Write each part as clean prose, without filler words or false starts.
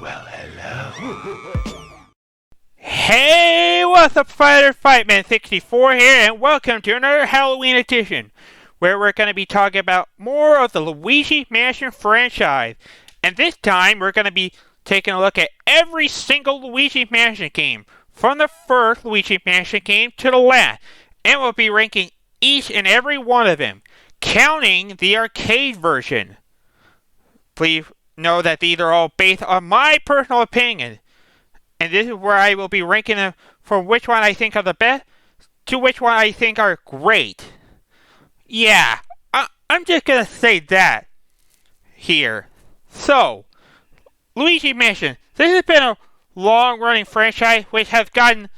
Well, hello. Hey, what's up, Fighter Fightman 64 here, and welcome to another Halloween edition, where we're going to be talking about more of the Luigi Mansion franchise. And this time, we're going to be taking a look at every single Luigi Mansion game, from the first Luigi Mansion game to the last, and we'll be ranking each and every one of them, counting the arcade version. Please know that these are all based on my personal opinion, and this is where I will be ranking them from which one I think are the best to which one I think are great. Yeah, I'm just gonna say that here. So, Luigi Mansion. This has been a long-running franchise which has gotten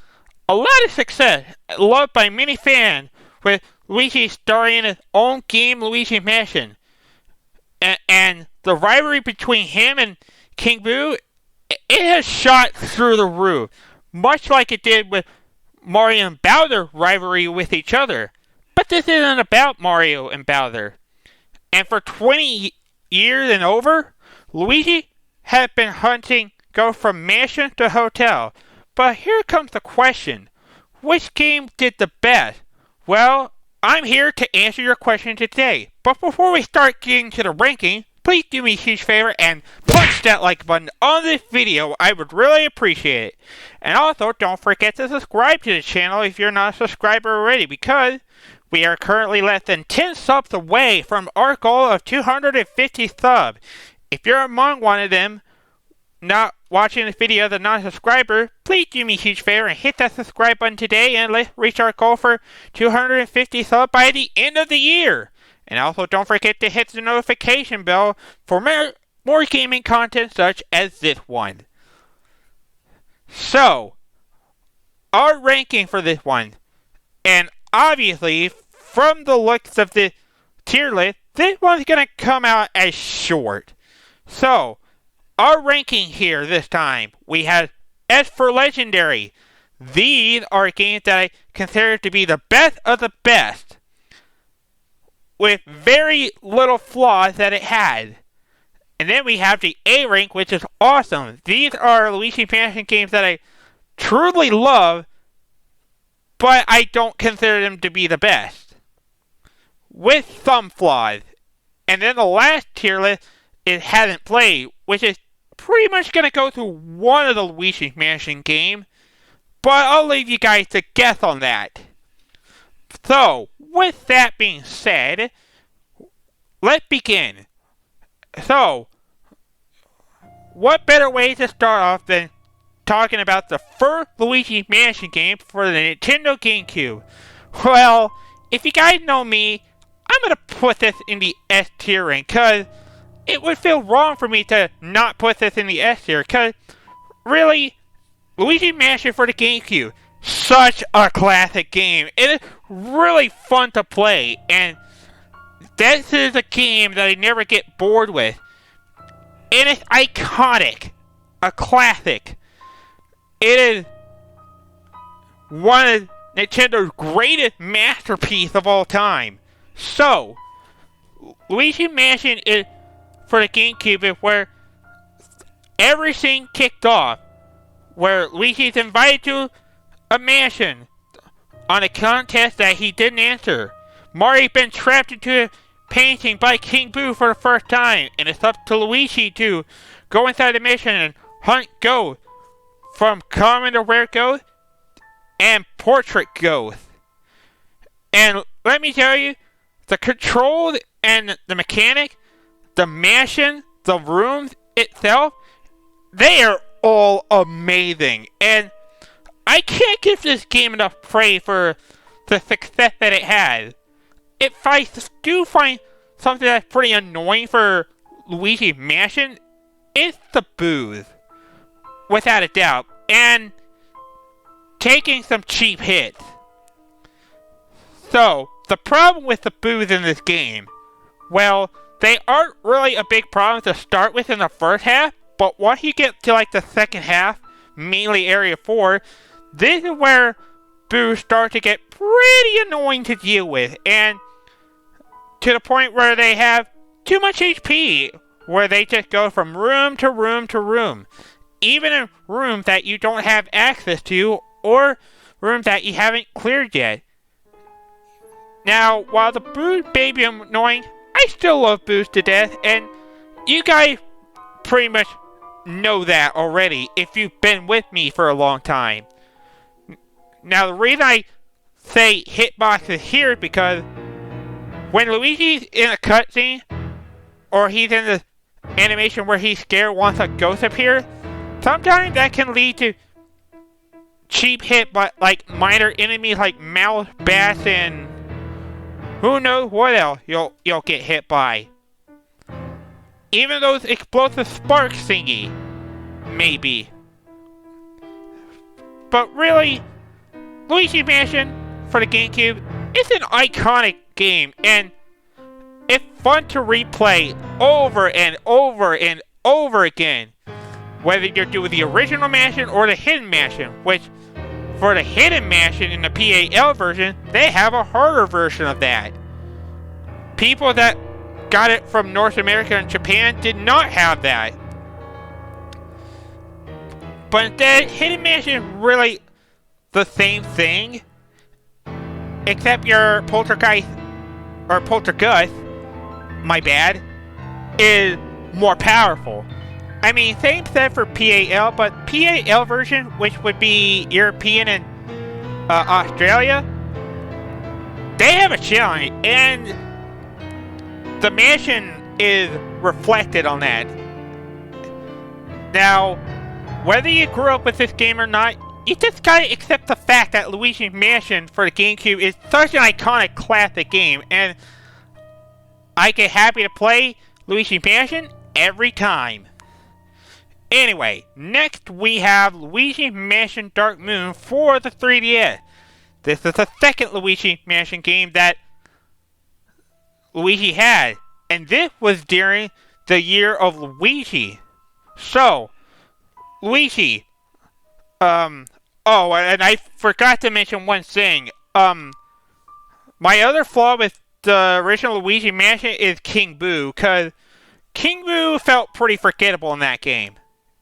a lot of success, loved by many fans, with Luigi starring in his own game, Luigi Mansion. And the rivalry between him and King Boo, it has shot through the roof, much like it did with Mario and Bowser rivalry with each other. But this isn't about Mario and Bowser. And for 20 years and over, Luigi had been hunting go from mansion to hotel. But here comes the question. Which game did the best? Well, I'm here to answer your question today. But before we start getting to the ranking, please do me a huge favor and punch that like button on this video. I would really appreciate it. And also, don't forget to subscribe to the channel if you're not a subscriber already, because we are currently less than 10 subs away from our goal of 250 subs. If you're among one of them, not watching this video as a non-subscriber, please do me a huge favor and hit that subscribe button today, and let's reach our goal for 250 subs by the end of the year. And also, don't forget to hit the notification bell for more gaming content such as this one. So, our ranking for this one, and obviously, from the looks of the tier list, this one's going to come out as short. So, our ranking here this time, we have S for Legendary. These are games that I consider to be the best of the best, with very little flaws that it had. And then we have the A rank, which is awesome. These are Luigi Mansion games that I truly love, but I don't consider them to be the best, with some flaws. And then the last tier list is Hasn't Played, which is pretty much going to go through one of the Luigi Mansion games, but I'll leave you guys to guess on that. So, with that being said, let's begin. So, what better way to start off than talking about the first Luigi Mansion game for the Nintendo GameCube? Well, if you guys know me, I'm going to put this in the S tier rank, because it would feel wrong for me to not put this in the S tier, because really, Luigi Mansion for the GameCube, such a classic game. It is really fun to play, and this is a game that I never get bored with. And it's iconic, a classic. It is one of Nintendo's greatest masterpieces of all time. So, Luigi Mansion is for the GameCube is where everything kicked off, where Luigi is invited to a mansion on a contest that he didn't answer. Mario's been trapped into a painting by King Boo for the first time, and it's up to Luigi to go inside the mission and hunt ghosts, from common to rare ghosts and portrait ghosts. And let me tell you, the controls and the mechanic, the mansion, the rooms itself, they are all amazing. And I can't give this game enough praise for the success that it has. If I do find something that's pretty annoying for Luigi Mansion, it's the booze. Without a doubt. And taking some cheap hits. So, the problem with the booze in this game, well, they aren't really a big problem to start with in the first half, but once you get to like the second half, mainly Area 4, this is where boos start to get pretty annoying to deal with, and to the point where they have too much HP, where they just go from room to room to room, even in rooms that you don't have access to or rooms that you haven't cleared yet. Now, while the booze may be annoying, I still love booze to death, and you guys pretty much know that already if you've been with me for a long time. Now, the reason I say hitboxes here is because when Luigi's in a cutscene, or he's in the animation where he's scared once a ghost appears, sometimes that can lead to cheap hit by like minor enemies like mouse, bats, and who knows what else you'll get hit by. Even those explosive sparks thingy, maybe. But really, Luigi Mansion for the GameCube is an iconic game, and it's fun to replay over and over and over again. Whether you're doing the original Mansion or the Hidden Mansion, which for the Hidden Mansion in the PAL version, they have a harder version of that. People that got it from North America and Japan did not have that. But instead, Hidden Mansion is really the same thing, except your Poltergeist, my bad, is more powerful. I mean, same said for PAL, but PAL version, which would be European and Australia, they have a challenge, and the Mansion is reflected on that. Now, whether you grew up with this game or not, you just gotta accept the fact that Luigi Mansion for the GameCube is such an iconic classic game, and I get happy to play Luigi Mansion every time. Anyway, next we have Luigi Mansion Dark Moon for the 3DS. This is the second Luigi Mansion game that Luigi had, and this was during the year of Luigi. So, Luigi, oh, and I forgot to mention one thing. My other flaw with the original Luigi Mansion is King Boo, because King Boo felt pretty forgettable in that game.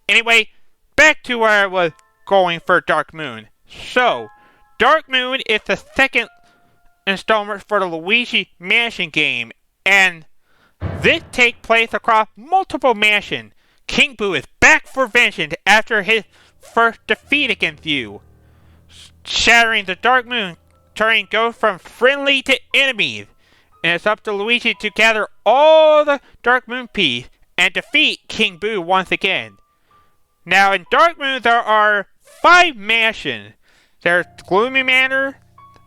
Anyway, back to where I was going for Dark Moon. So, Dark Moon is the second installment for the Luigi Mansion game, and this takes place across multiple mansions. King Boo is back for vengeance after his first defeat against you, shattering the Dark Moon, turning ghosts from friendly to enemies, and it's up to Luigi to gather all the Dark Moon pieces and defeat King Boo once again. Now, in Dark Moon, there are 5 mansions. There's Gloomy Manor,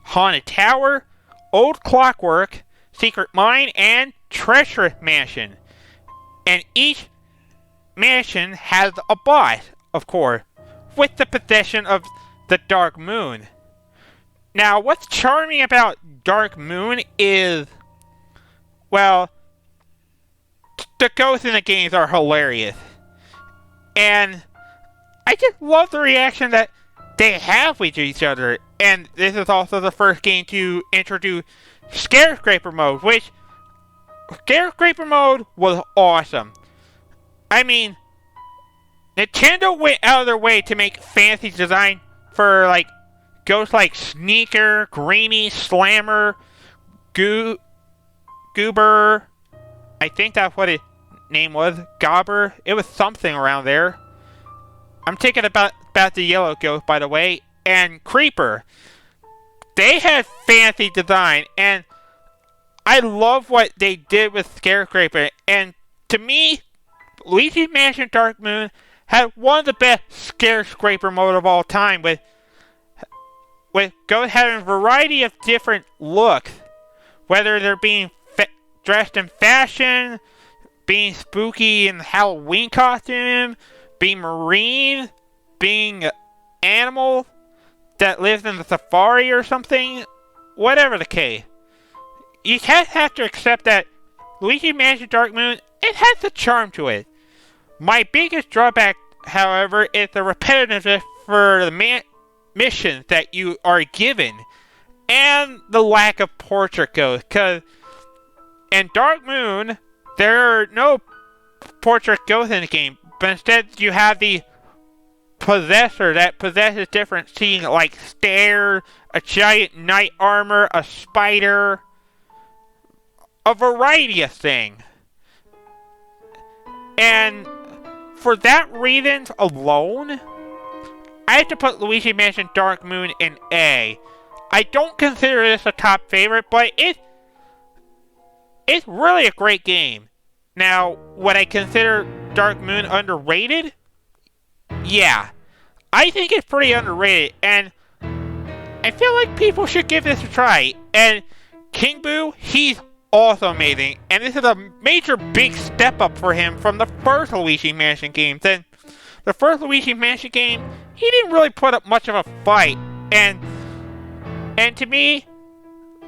Haunted Tower, Old Clockwork, Secret Mine, and Treacherous Mansion. And each mansion has a boss, of course, with the possession of the Dark Moon. Now, what's charming about Dark Moon is, well, the ghosts in the games are hilarious. And I just love the reaction that they have with each other. And this is also the first game to introduce Scarecraper mode, which Scarecraper mode was awesome. I mean, Nintendo went out of their way to make fancy design for like ghosts like Sneaker, Greenie, Slammer, Goober. I think that's what his name was. Gobber. It was something around there. I'm thinking about the yellow ghost, by the way, and Creeper. They had fancy design, and I love what they did with Scarecraper. And to me, Luigi Mansion Dark Moon had one of the best Scarecraper mode of all time, with ghosts having a variety of different looks, whether they're being dressed in fashion, being spooky in Halloween costume, being marine, being animal that lives in the safari or something, whatever the case. You just have to accept that Luigi Mansion Dark Moon, it has a charm to it. My biggest drawback, however, is the repetitiveness for the missions that you are given, and the lack of portrait ghosts, because in Dark Moon, there are no portrait ghost in the game, but instead you have the possessor that possesses different things like stairs, a giant knight armor, a spider, a variety of things. And for that reason alone, I have to put Luigi Mansion Dark Moon in A. I don't consider this a top favorite, but it's really a great game. Now, would I consider Dark Moon underrated? Yeah. I think it's pretty underrated, and I feel like people should give this a try. And King Boo, he's also amazing, and this is a major big step up for him from the first Luigi Mansion games. And the first Luigi Mansion game, he didn't really put up much of a fight, and to me,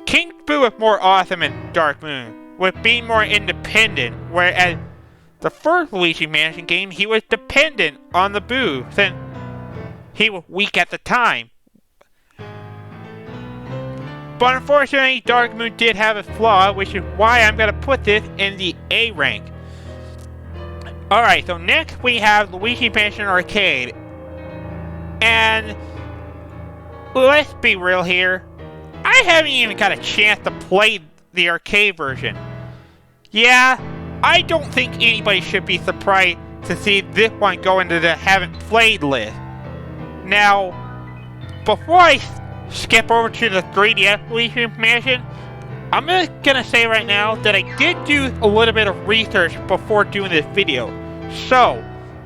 King Boo was more awesome in Dark Moon, with being more independent, whereas the first Luigi Mansion game, he was dependent on the Boo, since he was weak at the time. But unfortunately, Dark Moon did have a flaw, which is why I'm going to put this in the A rank. Alright, so next we have Luigi Mansion Arcade. And let's be real here, I haven't even got a chance to play the arcade version. Yeah, I don't think anybody should be surprised to see this one go into the haven't played list. Now, before I skip over to the 3DS Luigi Mansion, I'm just gonna say right now that I did do a little bit of research before doing this video. So,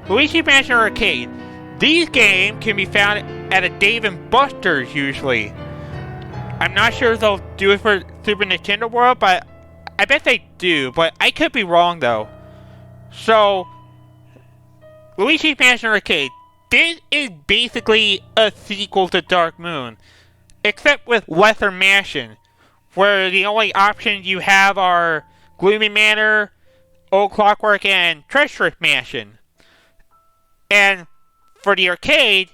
Luigi Mansion Arcade, these games can be found at a Dave & Buster's usually. I'm not sure if they'll do it for Super Nintendo World, but I bet they do, but I could be wrong though. So, Luigi Mansion Arcade, this is basically a sequel to Dark Moon, except with lesser mansion, where the only options you have are Gloomy Manor, Old Clockwork, and Treacherous Mansion. And for the arcade,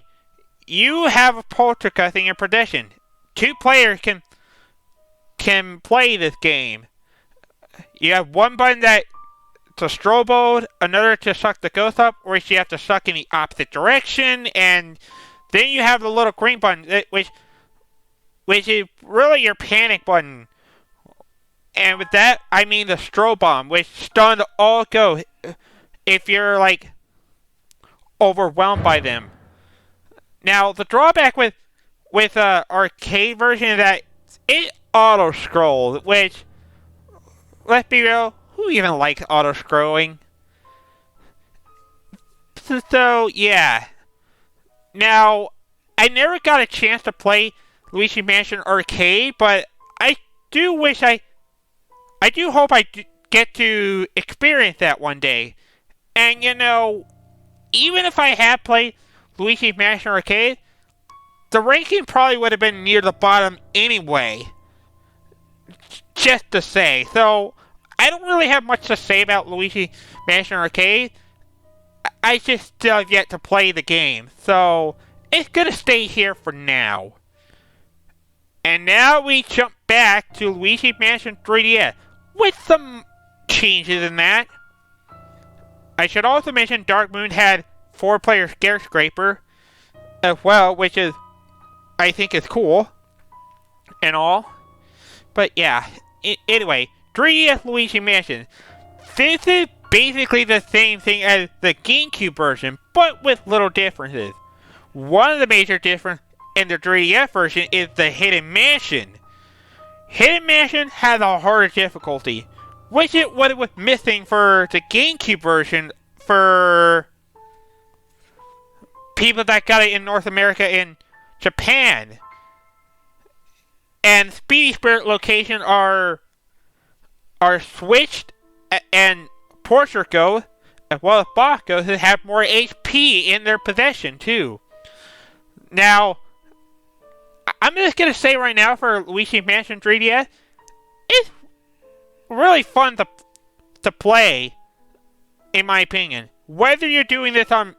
you have a poltergeist in your possession. 2 players can play this game. You have one button that to strobe mode, another to suck the ghost up, which you have to suck in the opposite direction, and then you have the little green button, which is really your panic button. And with that, I mean the strobe bomb, which stuns all ghosts if you're, like, overwhelmed by them. Now, the drawback with arcade version is that it auto-scrolls, which, let's be real, who even likes auto-scrolling? So, yeah. Now, I never got a chance to play Luigi Mansion Arcade, but I do wish I do hope I get to experience that one day. And, you know, even if I had played Luigi Mansion Arcade, the ranking probably would have been near the bottom anyway. Just to say. So, I don't really have much to say about Luigi Mansion Arcade. I just still have yet to play the game. So, it's gonna stay here for now. And now we jump back to Luigi Mansion 3DS, with some changes in that. I should also mention Dark Moon had 4-player Scarescraper as well, which is, I think, is cool and all. But yeah, anyway, 3DS Luigi Mansion. This is basically the same thing as the GameCube version, but with little differences. One of the major differences in the 3DS version is the Hidden Mansion. Hidden Mansion has a harder difficulty, which is what it was missing for the GameCube version for people that got it in North America and Japan. And Speedy Spirit locations are switched, and Portrait Ghosts, as well as Boss Ghosts, have more HP in their possession too. Now, I'm just gonna say right now for Luigi Mansion 3DS, it's really fun to play, in my opinion. Whether you're doing this on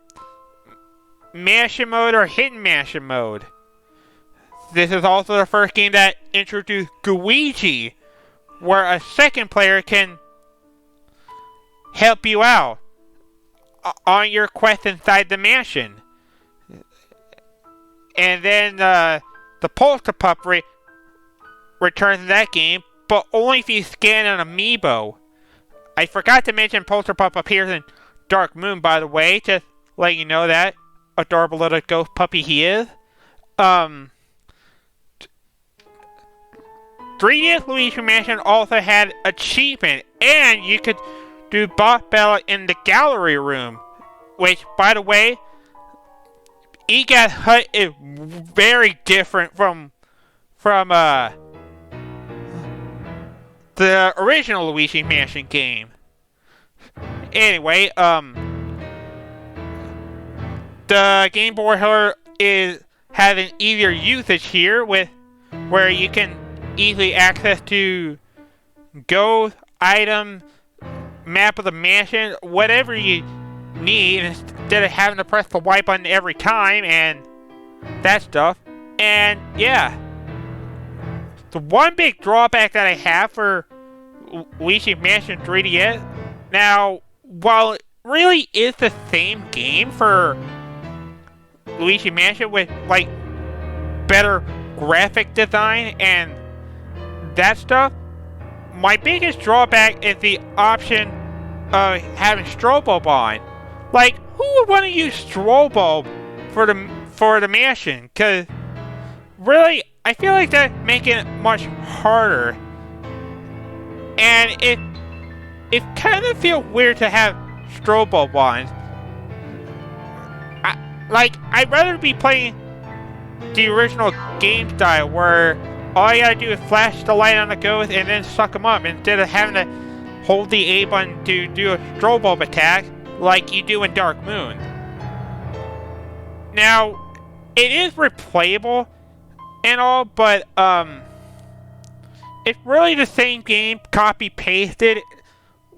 Mansion mode or Hidden Mansion mode. This is also the first game that introduced Luigi, where a second player can help you out. on your quest inside the mansion. And then the Polter Pup returns in that game, but only if you scan an amiibo. I forgot to mention Polter Pup appears in Dark Moon, by the way, just let you know that. Adorable little ghost puppy he is. 3DS Luigi Mansion also had achievement, and you could do boss battle in the gallery room, which, by the way, EGA's hut is very different from the original Luigi Mansion game. Anyway, the Game Boy Color has an easier usage here, with where you can easily access to ghost, item, map of the mansion, whatever you need, instead of having to press the Y button every time and that stuff. And yeah, the one big drawback that I have for Luigi Mansion 3DS, now while it really is the same game for Luigi Mansion with like better graphic design and that stuff, my biggest drawback is the option of having strobo on. Like, who would want to use strobo for the mansion? Because really, I feel like that's making it much harder, and it kind of feels weird to have strobo on. I'd rather be playing the original game style where all you gotta do is flash the light on the ghost and then suck them up, instead of having to hold the A button to do a strobo attack like you do in Dark Moon. Now, it is replayable and all, but it's really the same game copy-pasted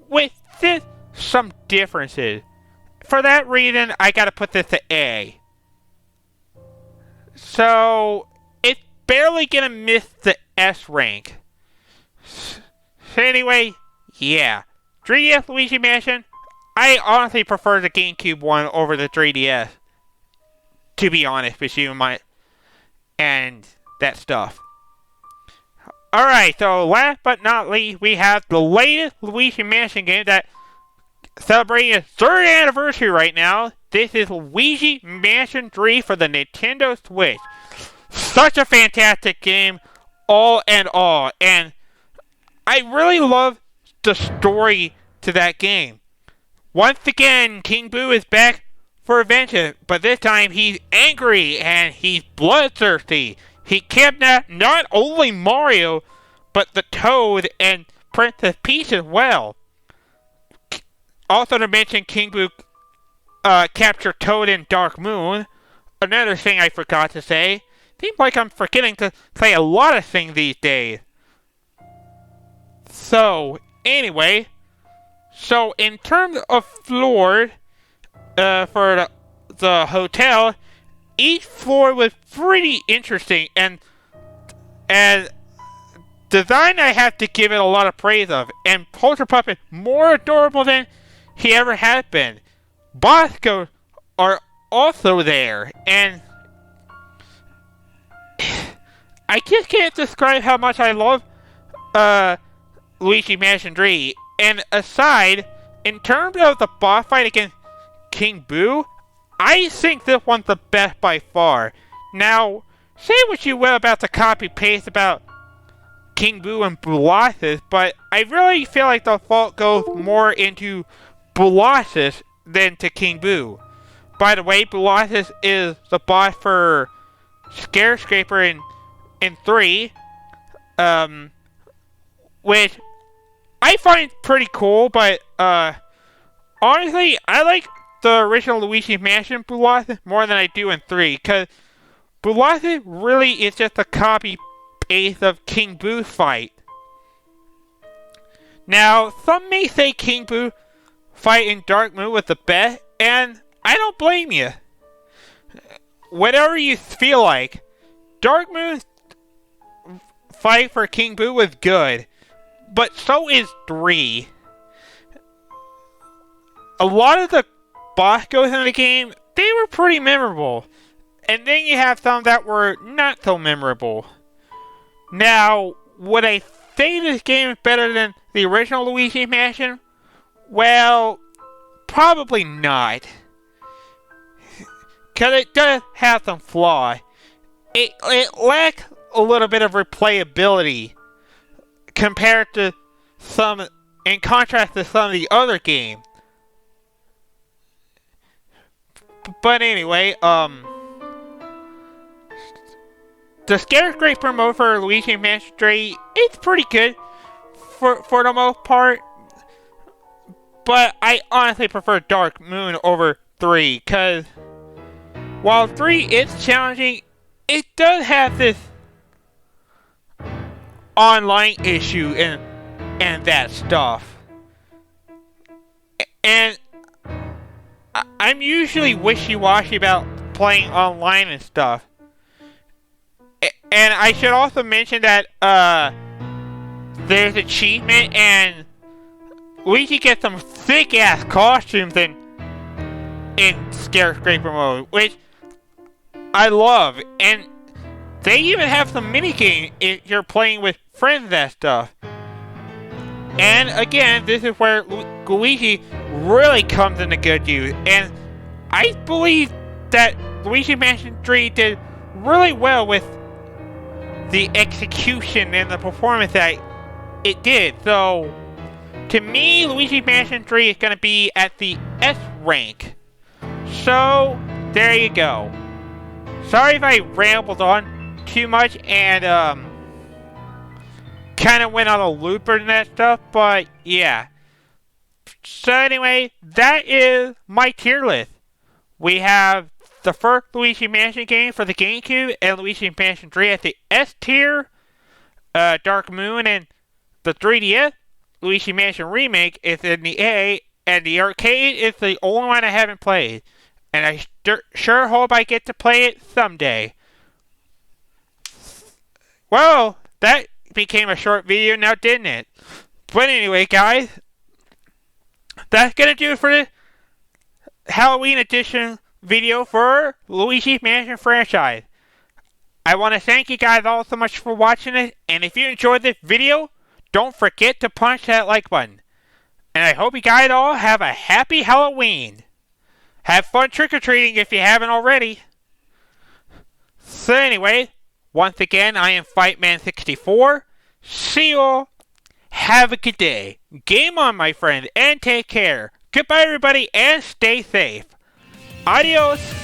with just some differences. For that reason, I gotta put this to A. So, it's barely gonna miss the S rank. So anyway, yeah. 3DS Luigi Mansion, I honestly prefer the GameCube one over the 3DS. To be honest with you, and that stuff. Alright, so last but not least, we have the latest Luigi Mansion game that celebrating its 3rd anniversary right now. This is Luigi Mansion 3 for the Nintendo Switch. Such a fantastic game, all in all. And I really love the story to that game. Once again, King Boo is back for vengeance, but this time he's angry and he's bloodthirsty. He kidnapped not only Mario, but the Toad and Princess Peach as well. Also to mention, King Boo captured Toad in Dark Moon. Another thing I forgot to say. Seems like I'm forgetting to say a lot of things these days. So, anyway. So, in terms of floor for the hotel, each floor was pretty interesting. And design, I have to give it a lot of praise of. And Polter Pup is more adorable than he ever has been. Bosco are also there, and I just can't describe how much I love Luigi Mansion 3. And aside, in terms of the boss fight against King Boo, I think this one's the best by far. Now, say what you will about the copy-paste about King Boo and Colossus, but I really feel like the fault goes more into Colossus than to King Boo. By the way, Colossus is the boss for Skyscraper in 3, which I find pretty cool, but honestly, I like the original Luigi Mansion Colossus more than I do in 3, because Colossus really is just a copy-paste of King Boo's fight. Now, some may say King Boo fight in Dark Moon was the best, and I don't blame you. Whatever you feel like, Dark Moon's fight for King Boo was good, but so is 3. A lot of the boss goes in the game, they were pretty memorable. And then you have some that were not so memorable. Now, would I say this game is better than the original Luigi Mansion? Well, probably not. Because it does have some flaws. It lacks a little bit of replayability compared to some, in contrast to some of the other games. But anyway, the skyscraper mode for Luigi Mansion 3, it's pretty good for the most part. But I honestly prefer Dark Moon over 3, because while 3 is challenging, it does have this online issue and that stuff. And I'm usually wishy-washy about playing online and stuff. And I should also mention that there's achievement, and Luigi gets some thick-ass costumes in skyscraper mode, which I love. And they even have some minigames if you're playing with friends and stuff. And again, this is where Luigi really comes into good use. And I believe that Luigi Mansion 3 did really well with the execution and the performance that it did. So, to me, Luigi Mansion 3 is going to be at the S rank. So, there you go. Sorry if I rambled on too much and kind of went on a looper and that stuff, but yeah. So anyway, that is my tier list. We have the first Luigi Mansion game for the GameCube and Luigi Mansion 3 at the S tier. Dark Moon and the 3DS Luigi Mansion Remake is in the A, and the arcade is the only one I haven't played. And I sure hope I get to play it someday. Well, that became a short video now, didn't it? But anyway, guys, that's gonna do it for the Halloween edition video for Luigi's Mansion franchise. I want to thank you guys all so much for watching it, and if you enjoyed this video, don't forget to punch that like button. And I hope you guys all have a happy Halloween. Have fun trick-or-treating if you haven't already. So anyway, once again, I am Fightman64. See you all. Have a good day. Game on, my friend, and take care. Goodbye, everybody, and stay safe. Adios.